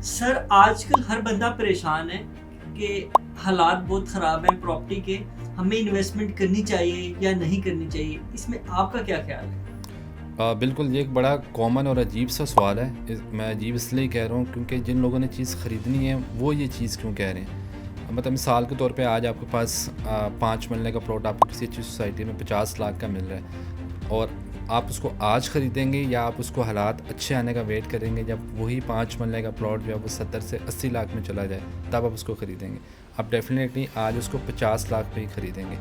Sir आजकल हर बंदा परेशान है कि हालात बहुत ख़राब हैं प्रॉपर्टी के। हमें इन्वेस्टमेंट करनी चाहिए या नहीं करनी चाहिए, इसमें आपका क्या ख्याल है? बिल्कुल, ये एक बड़ा कॉमन और अजीब सा सवाल है। मैं अजीब इसलिए कह रहा हूँ क्योंकि जिन लोगों ने चीज़ ख़रीदनी है वो ये चीज़ क्यों कह रहे हैं। मतलब मिसाल के तौर पे आज आपके पास 5 मरले का प्लॉट आपको किसी अच्छी सोसाइटी में 50 लाख का मिल रहा है और आप उसको आज ख़रीदेंगे या आप उसको हालात अच्छे आने का वेट करेंगे जब वही 5 मरले का प्लॉट जो है वो 70 से 80 लाख में चला जाए तब आप उसको ख़रीदेंगे। आप डेफिनेटली आज उसको 50 लाख पे ही ख़रीदेंगे।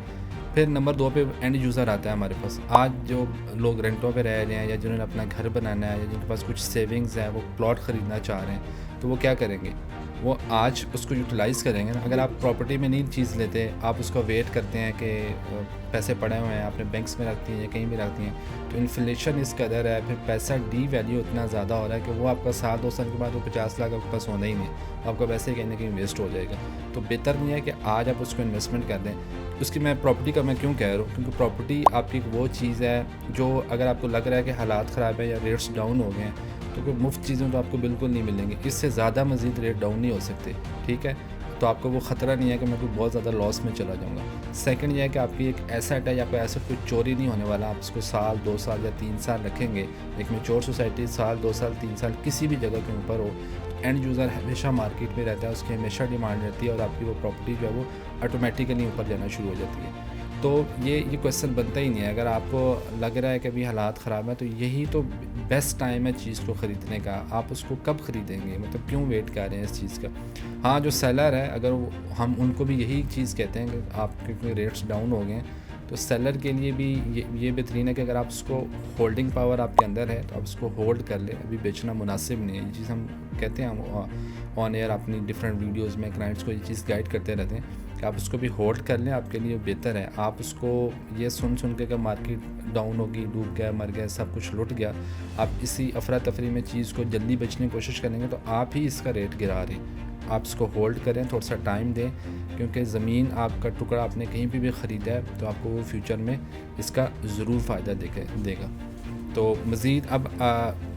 फिर नंबर 2 पे एंड यूज़र आता है हमारे पास। आज जो लोग रेंटों पे रह रहे हैं या जिन्होंने अपना घर बनाना है या जिनके पास कुछ सेविंग्स है, वो प्लॉट ख़रीदना चाह रहे हैं, तो वो क्या करेंगे? वो आज उसको यूटिलाइज़ करेंगे ना। अगर आप प्रॉपर्टी में नहीं चीज़ लेते, आप उसका वेट करते हैं कि पैसे पड़े हुए हैं, आपने बैंक्स में रखती हैं या कहीं भी रखती हैं, तो इन्फ्लेशन इस कदर है, फिर पैसा डी वैल्यू इतना ज़्यादा हो रहा है कि वो आपका साल 2 साल के बाद वो 50 लाख आपके पास होना ही नहीं है, आपका पैसे कहीं ना कहीं वेस्ट हो जाएगा। तो बेहतर नहीं है कि आज आप उसको इन्वेस्टमेंट कर दें। उसकी मैं प्रॉपर्टी का मैं क्यों कह रहा हूँ, क्योंकि प्रॉपर्टी आपकी एक वो चीज़ है जो अगर आपको लग रहा है कि हालात ख़राब है या रेट्स डाउन हो गए हैं, तो कोई मुफ्त चीज़ें तो आपको बिल्कुल नहीं मिलेंगी। इससे ज़्यादा मज़ीद रेट डाउन नहीं हो सकते, ठीक है? तो आपको वो ख़तरा नहीं है कि मैं कोई बहुत ज़्यादा लॉस में चला जाऊँगा। सेकंड ये है कि आपकी एक एसेट है या कोई ऐसा कोई चोरी नहीं होने वाला। आप इसको साल 2 साल या 3 साल रखेंगे, एक मैच्योर सोसाइटी साल 2 साल 3 साल किसी भी जगह के ऊपर हो, एंड यूज़र हमेशा मार्केट में रहता है, उसकी हमेशा डिमांड रहती है और आपकी वो प्रॉपर्टी जो है वो ऑटोमेटिकली ऊपर जाना शुरू हो जाती है। तो ये क्वेश्चन बनता ही नहीं है। अगर आपको लग रहा है कि अभी हालात ख़राब हैं, तो यही तो बेस्ट टाइम है चीज़ को ख़रीदने का। आप उसको कब ख़रीदेंगे, मतलब क्यों वेट कर रहे हैं इस चीज़ का? हाँ, जो सेलर है, अगर हम उनको भी यही चीज़ कहते हैं कि आपके रेट्स डाउन हो गए हैं, तो सेलर के लिए भी ये बेहतरीन है कि अगर आप उसको होल्डिंग पावर आपके अंदर है तो आप उसको होल्ड कर लें। अभी बेचना मुनासिब नहीं है। ये चीज़ हम कहते हैं, हम ऑन एयर अपनी डिफरेंट वीडियोस में क्लाइंट्स को ये चीज़ गाइड करते रहते हैं कि आप उसको भी होल्ड कर लें, आपके लिए बेहतर है। आप उसको ये सुन के कि मार्केट डाउन होगी, डूब गया, मर गया, सब कुछ लुट गया, आप इसी अफरा तफरी में चीज़ को जल्दी बेचने की कोशिश करेंगे तो आप ही इसका रेट गिरा रहे हैं। आप इसको होल्ड करें, थोड़ा सा टाइम दें, क्योंकि ज़मीन आपका टुकड़ा आपने कहीं भी ख़रीदा है तो आपको वो फ्यूचर में इसका ज़रूर फ़ायदा देगा। तो मज़ीद अब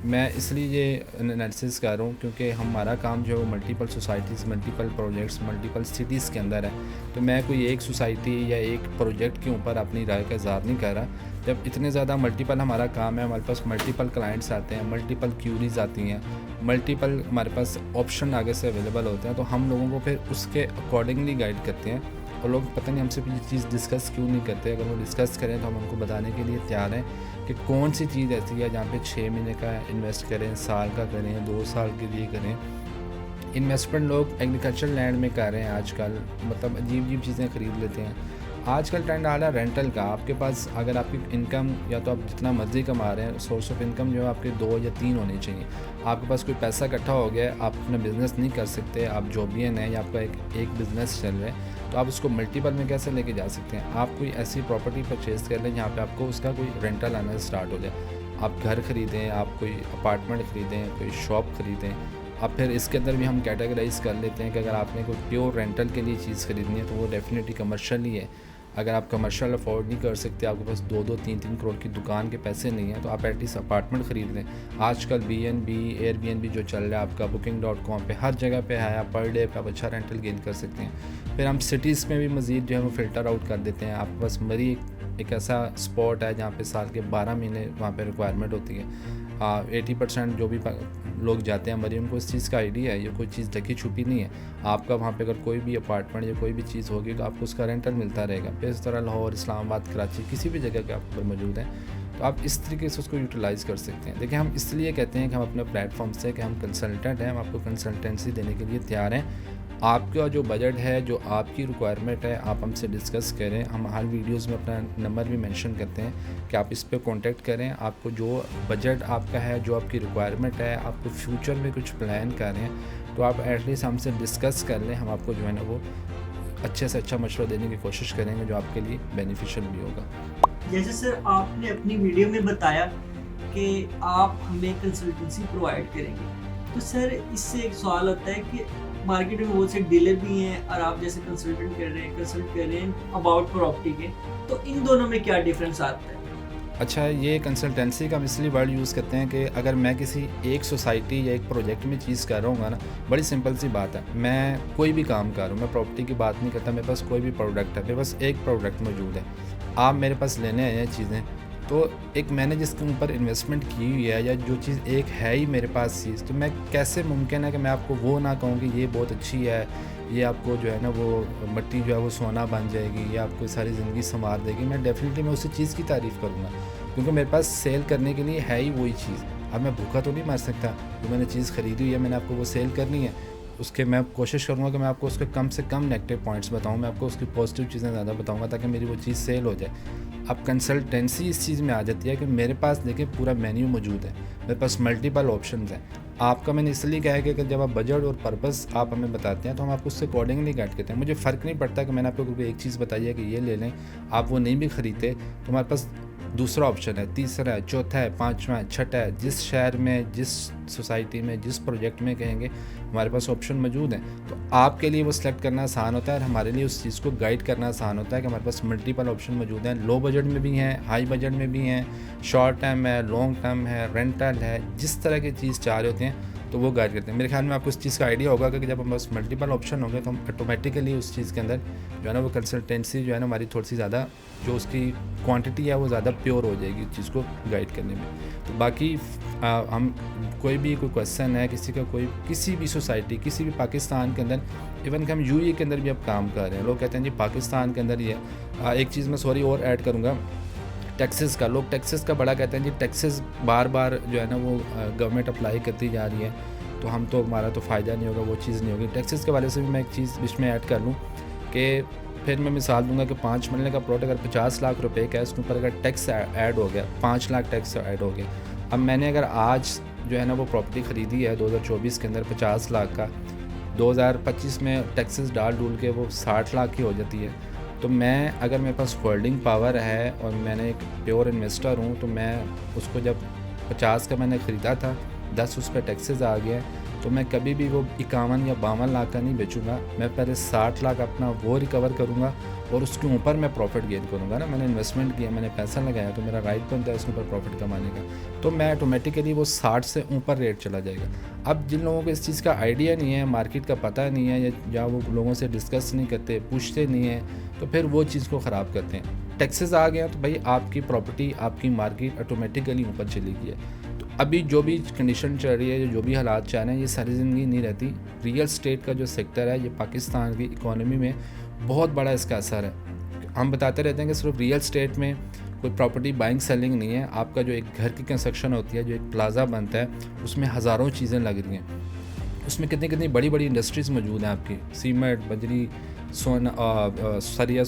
मैं इसलिए ये एनालिसिस कर रहा हूँ क्योंकि हमारा काम जो है वो multiple societies, multiple projects, multiple cities के अंदर है। तो मैं कोई एक सोसाइटी या एक प्रोजेक्ट के ऊपर अपनी राय का इज़हार नहीं कर रहा। जब इतने ज़्यादा मल्टीपल हमारा काम है, हमारे पास मल्टीपल क्लाइंट्स आते हैं, मल्टीपल क्यूरीज आती हैं, मल्टीपल हमारे पास ऑप्शन आगे से अवेलेबल होते हैं, तो हम लोगों को फिर उसके अकॉर्डिंगली गाइड करते हैं। और लोग पता नहीं हमसे ये चीज़ डिस्कस क्यों नहीं करते। अगर वो डिस्कस करें तो हम उनको बताने के लिए तैयार हैं कि कौन सी चीज़ ऐसी है जहाँ पे 6 महीने का इन्वेस्ट करें, साल का करें, 2 साल के लिए करें। इन्वेस्टमेंट लोग एग्रीकल्चर लैंड में कर रहे हैं आजकल, मतलब अजीब चीज़ें ख़रीद लेते हैं। आजकल ट्रेंड आ रहा है रेंटल का। आपके पास अगर आपकी इनकम, या तो आप जितना मर्ज़ी कमा रहे हैं, सोर्स ऑफ इनकम जो है आपके 2 या 3 होने चाहिए। आपके पास कोई पैसा इकट्ठा हो गया है, आप अपना बिज़नेस नहीं कर सकते, आप जॉबियन हैं या आपका एक बिज़नेस चल रहा है, तो आप उसको मल्टीपल में कैसे लेके जा सकते हैं? आप कोई ऐसी प्रॉपर्टी परचेज़ कर लें जहाँ पे आपको उसका कोई रेंटल आना स्टार्ट हो जाए। आप घर ख़रीदें, आप कोई अपार्टमेंट ख़रीदें, कोई शॉप ख़रीदें। अब फिर इसके अंदर भी हम कैटेगराइज़ कर लेते हैं कि अगर आपने कोई प्योर रेंटल के लिए चीज़ ख़रीदनी है तो वो डेफिनेटली कमर्शियल ही है। अगर आप कमर्शियल अफोर्ड नहीं कर सकते, आपके पास 2-2, 3-3 करोड़ की दुकान के पैसे नहीं हैं, तो आप एटलीस्ट अपार्टमेंट ख़रीद लें। आजकल BNB, एयरबीएनबी जो चल रहा है आपका booking.com पे, हर जगह पे है। आप पर डे पे आप अच्छा रेंटल गेन कर सकते हैं। फिर हम सिटीज़ में भी मज़ीद जो है वो फ़िल्टर आउट कर देते हैं। आपके पास मरी एक ऐसा स्पॉट है जहाँ पे साल के 12 महीने वहाँ पे रिक्वायरमेंट होती है। 80% जो भी लोग जाते हैं मरी, उनको इस चीज़ का आइडिया है, ये कोई चीज़ ढकी छुपी नहीं है। आपका वहाँ पे अगर कोई भी अपार्टमेंट या कोई भी चीज़ होगी तो आपको उसका रेंटल मिलता रहेगा। फिर इस तरह लाहौर, इस्लामाबाद, कराची, किसी भी जगह के आप पर मौजूद हैं, तो आप इस तरीके से उसको यूटिलाइज़ कर सकते हैं। देखिए, हम इसलिए कहते हैं कि हम अपने प्लेटफॉर्म से कि हम कंसल्टेंट हैं, हम आपको कंसल्टेंसी देने के लिए तैयार हैं। आपका जो बजट है, जो आपकी रिक्वायरमेंट है, आप हमसे डिस्कस करें। हम हर वीडियोस में अपना नंबर भी मेंशन करते हैं कि आप इस पे कांटेक्ट करें। आपको जो बजट आपका है, जो आपकी रिक्वायरमेंट है, आपको फ्यूचर में कुछ प्लान कर रहे हैं, तो आप एटलीस्ट हमसे डिस्कस कर लें। हम आपको जो है ना वो अच्छे से अच्छा मशवरा देने की कोशिश करेंगे जो आपके लिए बेनिफिशियल भी होगा। जैसे सर आपने अपनी वीडियो में बताया कि आप हमें कंसल्टेंसी प्रोवाइड करेंगे, तो सर इससे एक सवाल होता है कि मार्केट में बहुत से डीलर भी हैं और आप जैसे कंसल्ट कर रहे हैं अबाउट प्रॉपर्टी के, तो इन दोनों में क्या डिफरेंस आता है? अच्छा, ये कंसल्टेंसी का हम इसलिए वर्ड यूज़ करते हैं कि अगर मैं किसी एक सोसाइटी या एक प्रोजेक्ट में चीज़ कर रहा हूँ ना, बड़ी सिंपल सी बात है, मैं कोई भी काम कर रहा हूँ, मैं प्रॉपर्टी की बात नहीं करता, मेरे पास कोई भी प्रोडक्ट है, मेरे पास एक प्रोडक्ट मौजूद है, आप मेरे पास लेने आए हैं चीज़ें, तो एक मैंने जिसके ऊपर इन्वेस्टमेंट की हुई है या जो चीज़ एक है ही मेरे पास चीज़, तो मैं कैसे मुमकिन है कि मैं आपको वो ना कहूँ कि ये बहुत अच्छी है, ये आपको जो है ना वो मिट्टी जो है वो सोना बन जाएगी या आपको सारी ज़िंदगी संवार देगी। मैं डेफ़िनेटली मैं उसी चीज़ की तारीफ़ करूँगा, क्योंकि मेरे पास सेल करने के लिए है ही वही चीज़। अब मैं भूखा तो नहीं मर सकता, जो मैंने चीज़ ख़रीदी हुई है मैंने आपको वो सेल करनी है, उसके मैं कोशिश करूँगा कि मैं आपको उसके कम से कम नेगेटिव पॉइंट्स बताऊँ, मैं आपको उसकी पॉजिटिव चीज़ें ज़्यादा बताऊँगा ताकि मेरी वो चीज़ सेल हो जाए। अब कंसल्टेंसी इस चीज़ में आ जाती है कि मेरे पास देखिए पूरा मेन्यू मौजूद है, मेरे पास मल्टीपल ऑप्शंस हैं। आपका मैंने इसलिए कहा है कि जब आप बजट और पर्पस आप हमें बताते हैं तो हम आपको उससे अकॉर्डिंगली गाइड करते हैं। मुझे फ़र्क नहीं पड़ता कि मैंने आपको कोई एक चीज़ बताई है कि ये ले लें, आप वो नहीं भी ख़रीदते तो हमारे पास दूसरा ऑप्शन है, तीसरा है, चौथा है, पाँचवा है, छठा है, जिस शहर में, जिस सोसाइटी में, जिस प्रोजेक्ट में कहेंगे हमारे पास ऑप्शन मौजूद हैं। तो आपके लिए वो सिलेक्ट करना आसान होता है और हमारे लिए उस चीज़ को गाइड करना आसान होता है कि हमारे पास मल्टीपल ऑप्शन मौजूद हैं। लो बजट में भी हैं, हाई बजट में भी हैं, शॉर्ट टर्म है, लॉन्ग टर्म है, रेंटल है, जिस तरह की चीज़ चाह रहे होते हैं तो वो गाइड करते हैं। मेरे ख्याल में आपको इस चीज़ का आइडिया होगा कि जब हमारे पास मल्टीपल ऑप्शन होंगे तो हम ऑटोमेटिकली उस चीज़ के अंदर जो है ना वो कंसल्टेंसी जो है ना हमारी थोड़ी सी ज़्यादा जो उसकी क्वांटिटी है वो ज़्यादा प्योर हो जाएगी उस चीज़ को गाइड करने में। तो बाकी हम कोई क्वेश्चन है किसी का, कोई किसी भी सोसाइटी, किसी भी पाकिस्तान के अंदर, इवन कि हम यूएई के अंदर भी अब काम कर रहे हैं, लोग कहते हैं जी पाकिस्तान के अंदर ही है। एक चीज़ मैं सॉरी और ऐड करूँगा, टैक्सेस का, लोग टैक्सेस का बड़ा कहते हैं जी, टैक्सेस बार बार जो है ना वो गवर्नमेंट अप्लाई करती जा रही है तो हम तो हमारा तो फ़ायदा नहीं होगा, वो चीज़ नहीं होगी। टैक्सेस के वाले से भी मैं एक चीज़ बीच में ऐड कर लूँ कि फिर मैं मिसाल दूंगा कि 5 महीने का प्रोडक्ट अगर 50 लाख रुपए का है, उसके ऊपर अगर टैक्स ऐड हो गया, 5 लाख टैक्स ऐड हो गया। अब मैंने अगर आज जो है ना वो प्रॉपर्टी ख़रीदी है 2024 के अंदर 50 लाख का, 2025 में टैक्सेस डाल डूल के वो 60 लाख की हो जाती है। तो मैं अगर मेरे पास होल्डिंग पावर है और मैंने एक प्योर इन्वेस्टर हूँ तो मैं उसको जब 50 का मैंने ख़रीदा था, 10 उस पर टैक्सेस आ गया, तो मैं कभी भी वो 51 या 52 लाख का नहीं बेचूंगा, मैं पहले 60 लाख अपना वो रिकवर करूँगा और उसके ऊपर मैं प्रॉफिट गेन करूँगा ना। मैंने इन्वेस्टमेंट किया, मैंने पैसा लगाया तो मेरा राइट बनता है उसके ऊपर प्रॉफिट कमाने का, तो मैं ऑटोमेटिकली वो 60 से ऊपर रेट चला जाएगा। अब जिन लोगों को इस चीज़ का आइडिया नहीं है, मार्केट का पता नहीं है या वो लोगों से डिस्कस नहीं करते, पूछते नहीं हैं, तो फिर वो चीज़ को ख़राब करते हैं। टैक्सेस आ गया तो भाई आपकी प्रॉपर्टी, आपकी मार्केट ऑटोमेटिकली ऊपर चली गई है। तो अभी जो भी कंडीशन चल रही है, जो भी हालात चाह रहे हैं, ये सारी ज़िंदगी नहीं रहती। रियल स्टेट का जो सेक्टर है, ये पाकिस्तान की इकोनॉमी में बहुत बड़ा इसका असर है। हम बताते रहते हैं कि सिर्फ रियल स्टेट में कोई प्रॉपर्टी बाइंग सेलिंग नहीं है, आपका जो एक घर की कंस्ट्रक्शन होती है, जो एक प्लाजा बनता है, उसमें हज़ारों चीज़ें लग रही हैं, उसमें कितनी कितनी बड़ी बड़ी इंडस्ट्रीज़ मौजूद हैं आपकी, सीमेंट, बजरी, सरिया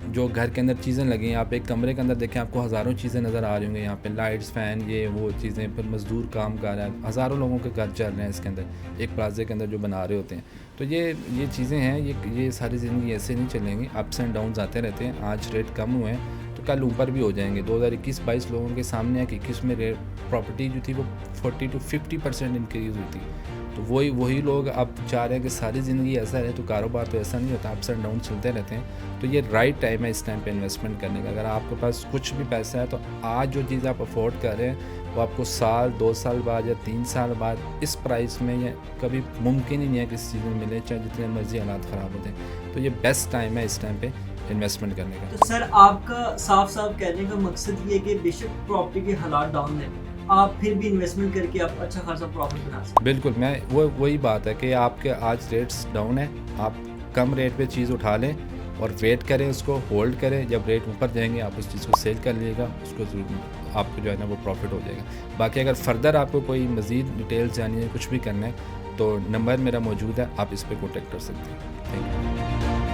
जो घर के अंदर चीज़ें लगी हैं। आप एक कमरे के अंदर देखें, आपको हज़ारों चीज़ें नज़र आ रही होंगी, यहाँ पे लाइट्स, फ़ैन, ये वो चीज़ें, फिर मज़दूर काम कर रहा है, हज़ारों लोगों के घर चल रहे हैं इसके अंदर, एक प्लाजे के अंदर जो बना रहे होते हैं। तो ये चीज़ें हैं, ये सारी ज़िंदगी ऐसे नहीं चलेंगी, अप्स एंड डाउन्स आते रहते हैं। आज रेट कम हुए हैं तो कल ऊपर भी हो जाएंगे। 2021-22 लोगों के सामने है कि 21 में रेट प्रॉपर्टी जो थी वो 40 to 50% इंक्रीज़ हुई थी। तो वही लोग अब चाह रहे हैं कि सारी ज़िंदगी ऐसा रहे, तो कारोबार तो ऐसा नहीं होता, अप्स एंड डाउन चलते रहते हैं। तो ये राइट टाइम है इस टाइम पे इन्वेस्टमेंट करने का। अगर आपके पास कुछ भी पैसा है तो आज जो चीज़ आप अफोर्ड कर रहे हैं वो आपको साल, 2 साल बाद या 3 साल बाद इस प्राइस में या कभी मुमकिन ही नहीं है किसी चीज़ में मिले, चाहे जितने मर्जी हालात ख़राब होते हैं। तो ये बेस्ट टाइम है इस टाइम पे इन्वेस्टमेंट करने का। तो सर आपका साफ कहने का मकसद ये है कि बेशक प्रॉपर्टी के हालात डाउन है, आप फिर भी इन्वेस्टमेंट करके आप अच्छा खासा प्रॉफिट बना सकते। बिल्कुल, मैं वही बात है कि आपके आज रेट्स डाउन है, आप कम रेट पे चीज़ उठा लें और वेट करें, उसको होल्ड करें। जब रेट ऊपर जाएंगे आप उस चीज़ को सेल कर लीजिएगा, उसको आपको जो है ना वो प्रॉफिट हो जाएगा। बाकी अगर फर्दर आपको कोई मज़ीद डिटेल्स जानी है, कुछ भी करना है, तो नंबर मेरा मौजूद है, आप इस पर कॉन्टेक्ट कर सकते हैं। Thank you.